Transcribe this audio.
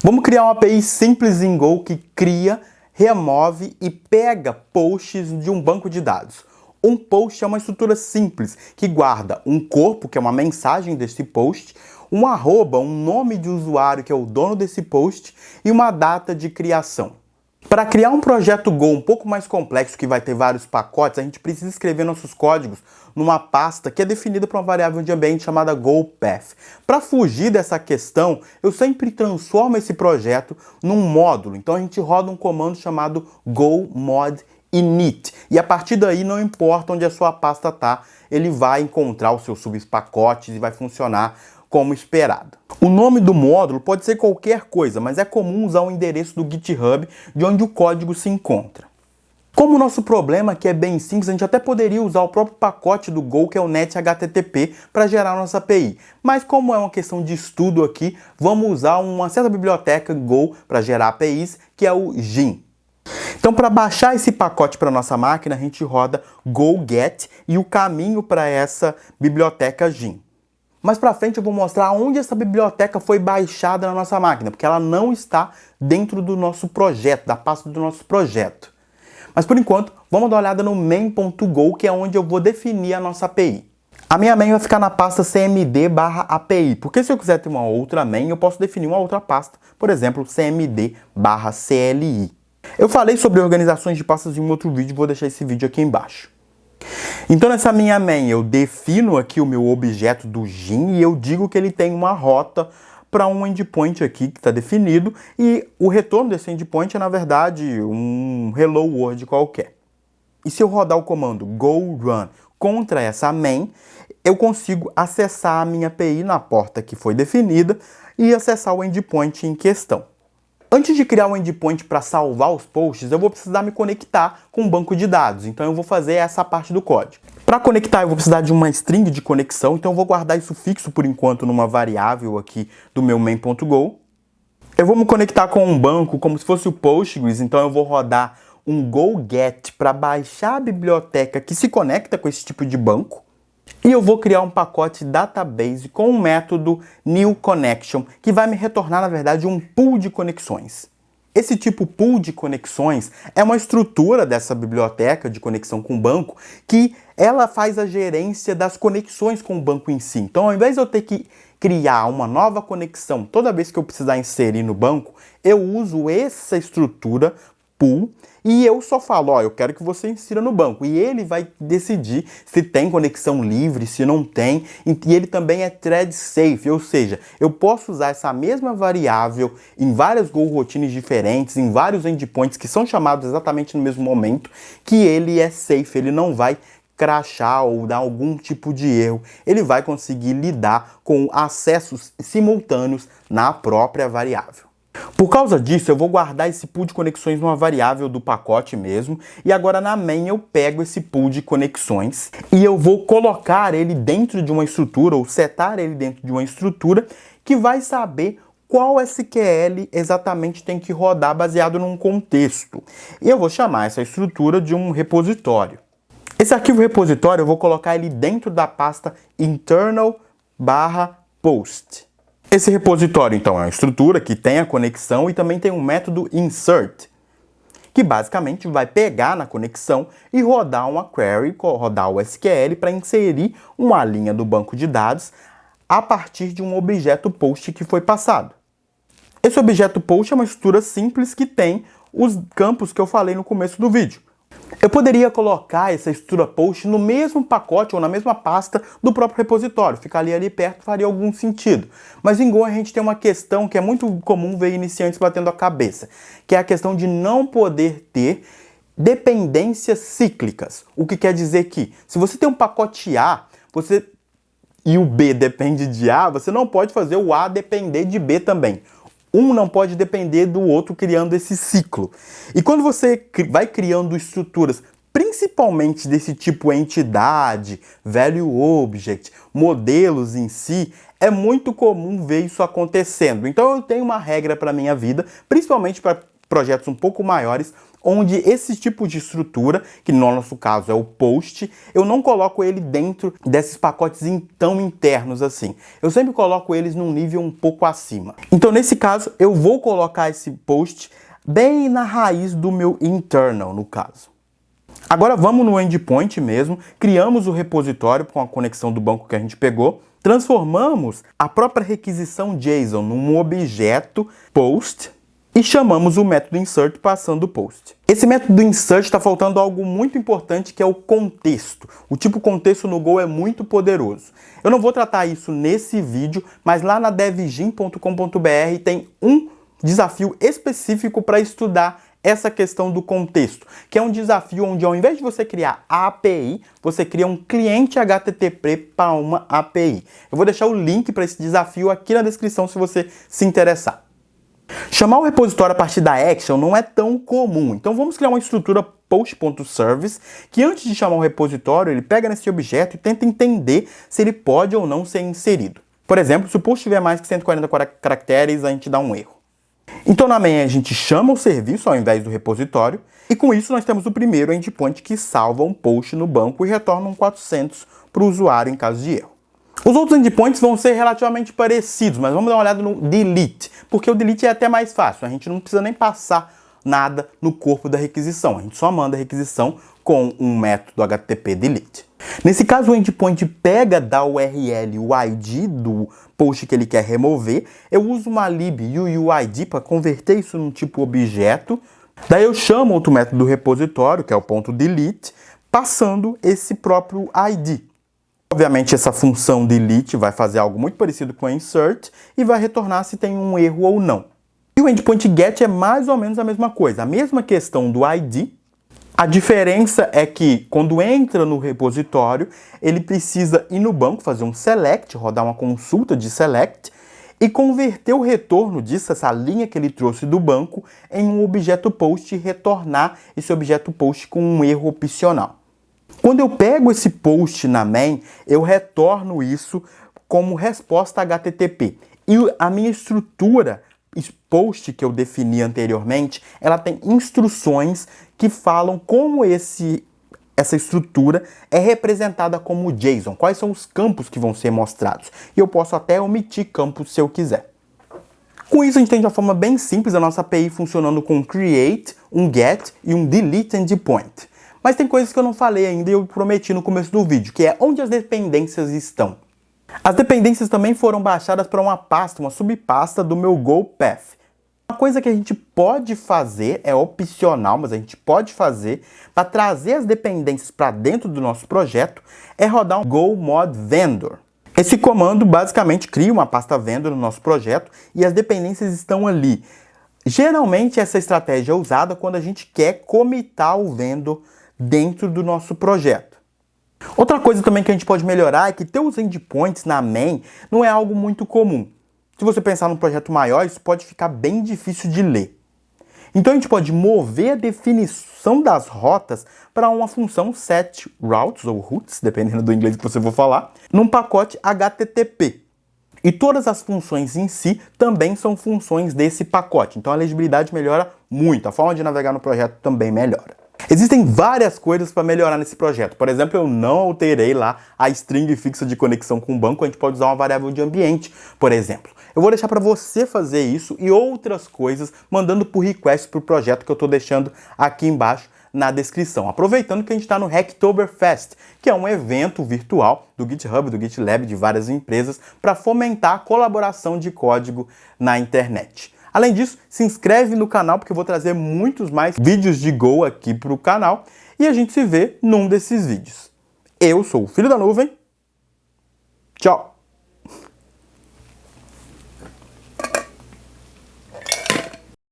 Vamos criar uma API simples em Go que cria, remove e pega posts de um banco de dados. Um post é uma estrutura simples que guarda um corpo, que é uma mensagem desse post, um arroba, um nome de usuário, que é o dono desse post, e uma data de criação. Para criar um projeto Go um pouco mais complexo, que vai ter vários pacotes, a gente precisa escrever nossos códigos numa pasta que é definida por uma variável de ambiente chamada GoPath. Para fugir dessa questão, eu sempre transformo esse projeto num módulo. Então a gente roda um comando chamado go-mod-init. E a partir daí, não importa onde a sua pasta está, ele vai encontrar os seus subpacotes e vai funcionar como esperado. O nome do módulo pode ser qualquer coisa, mas é comum usar o endereço do GitHub de onde o código se encontra. Como o nosso problema aqui é bem simples, a gente até poderia usar o próprio pacote do Go, que é o NetHTTP, para gerar a nossa API. Mas como é uma questão de estudo aqui, vamos usar uma certa biblioteca Go para gerar APIs, que é o Gin. Então, para baixar esse pacote para nossa máquina, a gente roda go-get e o caminho para essa biblioteca Gin. Mais para frente eu vou mostrar onde essa biblioteca foi baixada na nossa máquina, porque ela não está dentro do nosso projeto, da pasta do nosso projeto. Mas por enquanto, vamos dar uma olhada no main.go, que é onde eu vou definir a nossa API. A minha main vai ficar na pasta cmd/API, porque se eu quiser ter uma outra main, eu posso definir uma outra pasta, por exemplo, cmd/cli. Eu falei sobre organizações de pastas em um outro vídeo, vou deixar esse vídeo aqui embaixo. Então nessa minha main eu defino aqui o meu objeto do Gin e eu digo que ele tem uma rota para um endpoint aqui que está definido e o retorno desse endpoint é na verdade um hello world qualquer. E se eu rodar o comando go run contra essa main, eu consigo acessar a minha API na porta que foi definida e acessar o endpoint em questão. Antes de criar um endpoint para salvar os posts, eu vou precisar me conectar com um banco de dados. Então eu vou fazer essa parte do código. Para conectar, eu vou precisar de uma string de conexão. Então eu vou guardar isso fixo por enquanto numa variável aqui do meu main.go. Eu vou me conectar com um banco como se fosse o Postgres. Então eu vou rodar um go-get para baixar a biblioteca que se conecta com esse tipo de banco. E eu vou criar um pacote database com o método newConnection, que vai me retornar, na verdade, um pool de conexões. Esse tipo pool de conexões é uma estrutura dessa biblioteca de conexão com o banco que ela faz a gerência das conexões com o banco em si. Então, ao invés de eu ter que criar uma nova conexão toda vez que eu precisar inserir no banco, eu uso essa estrutura pool e eu só falo, ó, eu quero que você insira no banco. E ele vai decidir se tem conexão livre, se não tem. E ele também é thread safe, ou seja, eu posso usar essa mesma variável em várias Go routines diferentes, em vários endpoints que são chamados exatamente no mesmo momento, que ele é safe, ele não vai crashar ou dar algum tipo de erro. Ele vai conseguir lidar com acessos simultâneos na própria variável. Por causa disso, eu vou guardar esse pool de conexões numa variável do pacote mesmo, e agora na main eu pego esse pool de conexões e eu vou colocar ele dentro de uma estrutura, ou setar ele dentro de uma estrutura que vai saber qual SQL exatamente tem que rodar baseado num contexto. E eu vou chamar essa estrutura de um repositório. Esse arquivo repositório eu vou colocar ele dentro da pasta internal/post. Esse repositório, então, é uma estrutura que tem a conexão e também tem um método insert, que basicamente vai pegar na conexão e rodar uma query, rodar o SQL para inserir uma linha do banco de dados a partir de um objeto post que foi passado. Esse objeto post é uma estrutura simples que tem os campos que eu falei no começo do vídeo. Eu poderia colocar essa estrutura post no mesmo pacote ou na mesma pasta do próprio repositório. Ficaria ali perto, faria algum sentido. Mas em Go a gente tem uma questão que é muito comum ver iniciantes batendo a cabeça, que é a questão de não poder ter dependências cíclicas. O que quer dizer que, se você tem um pacote A, e o B depende de A, você não pode fazer o A depender de B também. Um não pode depender do outro, criando esse ciclo. E quando você vai criando estruturas, principalmente desse tipo entidade, value object, modelos em si, é muito comum ver isso acontecendo. Então eu tenho uma regra para a minha vida, principalmente para projetos um pouco maiores, onde esse tipo de estrutura, que no nosso caso é o post, eu não coloco ele dentro desses pacotes tão internos assim. Eu sempre coloco eles num nível um pouco acima. Então, nesse caso, eu vou colocar esse post bem na raiz do meu internal, no caso. Agora vamos no endpoint mesmo, criamos o repositório com a conexão do banco que a gente pegou, transformamos a própria requisição JSON num objeto post, e chamamos o método insert passando o post. Esse método insert está faltando algo muito importante, que é o contexto. O tipo contexto no Go é muito poderoso. Eu não vou tratar isso nesse vídeo, mas lá na devgym.com.br tem um desafio específico para estudar essa questão do contexto, que é um desafio onde, ao invés de você criar a API, você cria um cliente HTTP para uma API. Eu vou deixar o link para esse desafio aqui na descrição se você se interessar. Chamar o repositório a partir da action não é tão comum, então vamos criar uma estrutura post.service que, antes de chamar o repositório, ele pega nesse objeto e tenta entender se ele pode ou não ser inserido. Por exemplo, se o post tiver mais que 140 caracteres, a gente dá um erro. Então na main a gente chama o serviço ao invés do repositório, e com isso nós temos o primeiro endpoint que salva um post no banco e retorna um 400 para o usuário em caso de erro. Os outros endpoints vão ser relativamente parecidos, mas vamos dar uma olhada no delete, porque o delete é até mais fácil, a gente não precisa nem passar nada no corpo da requisição, a gente só manda a requisição com um método HTTP delete. Nesse caso, o endpoint pega da URL o ID do post que ele quer remover, eu uso uma lib UUID para converter isso num tipo objeto, daí eu chamo outro método do repositório, que é o .delete, passando esse próprio ID. Obviamente, essa função delete vai fazer algo muito parecido com a insert e vai retornar se tem um erro ou não. E o endpoint get é mais ou menos a mesma coisa, a mesma questão do ID. A diferença é que, quando entra no repositório, ele precisa ir no banco, fazer um select, rodar uma consulta de select e converter o retorno disso, essa linha que ele trouxe do banco, em um objeto post e retornar esse objeto post com um erro opcional. Quando eu pego esse post na main, eu retorno isso como resposta HTTP. E a minha estrutura post que eu defini anteriormente, ela tem instruções que falam como essa estrutura é representada como JSON, quais são os campos que vão ser mostrados. E eu posso até omitir campos se eu quiser. Com isso, a gente tem de uma forma bem simples a nossa API funcionando com um create, um get e um delete endpoint. Mas tem coisas que eu não falei ainda e eu prometi no começo do vídeo, que é onde as dependências estão. As dependências também foram baixadas para uma pasta, uma subpasta do meu Go Path. Uma coisa que a gente pode fazer, é opcional, mas a gente pode fazer, para trazer as dependências para dentro do nosso projeto, é rodar um Go Mod Vendor. Esse comando basicamente cria uma pasta vendor no nosso projeto e as dependências estão ali. Geralmente essa estratégia é usada quando a gente quer commitar o vendor dentro do nosso projeto. Outra coisa também que a gente pode melhorar é que ter os endpoints na main não é algo muito comum. Se você pensar num projeto maior, isso pode ficar bem difícil de ler. Então a gente pode mover a definição das rotas para uma função set routes ou routes, dependendo do inglês que você for falar, num pacote HTTP. E todas as funções em si também são funções desse pacote. Então a legibilidade melhora muito, a forma de navegar no projeto também melhora. Existem várias coisas para melhorar nesse projeto. Por exemplo, eu não alterei lá a string fixa de conexão com o banco. A gente pode usar uma variável de ambiente, por exemplo. Eu vou deixar para você fazer isso e outras coisas mandando por request para o projeto que eu estou deixando aqui embaixo na descrição. Aproveitando que a gente está no Hacktoberfest, que é um evento virtual do GitHub, do GitLab, de várias empresas, para fomentar a colaboração de código na internet. Além disso, se inscreve no canal porque eu vou trazer muitos mais vídeos de Go aqui para o canal e a gente se vê num desses vídeos. Eu sou o Filho da Nuvem. Tchau!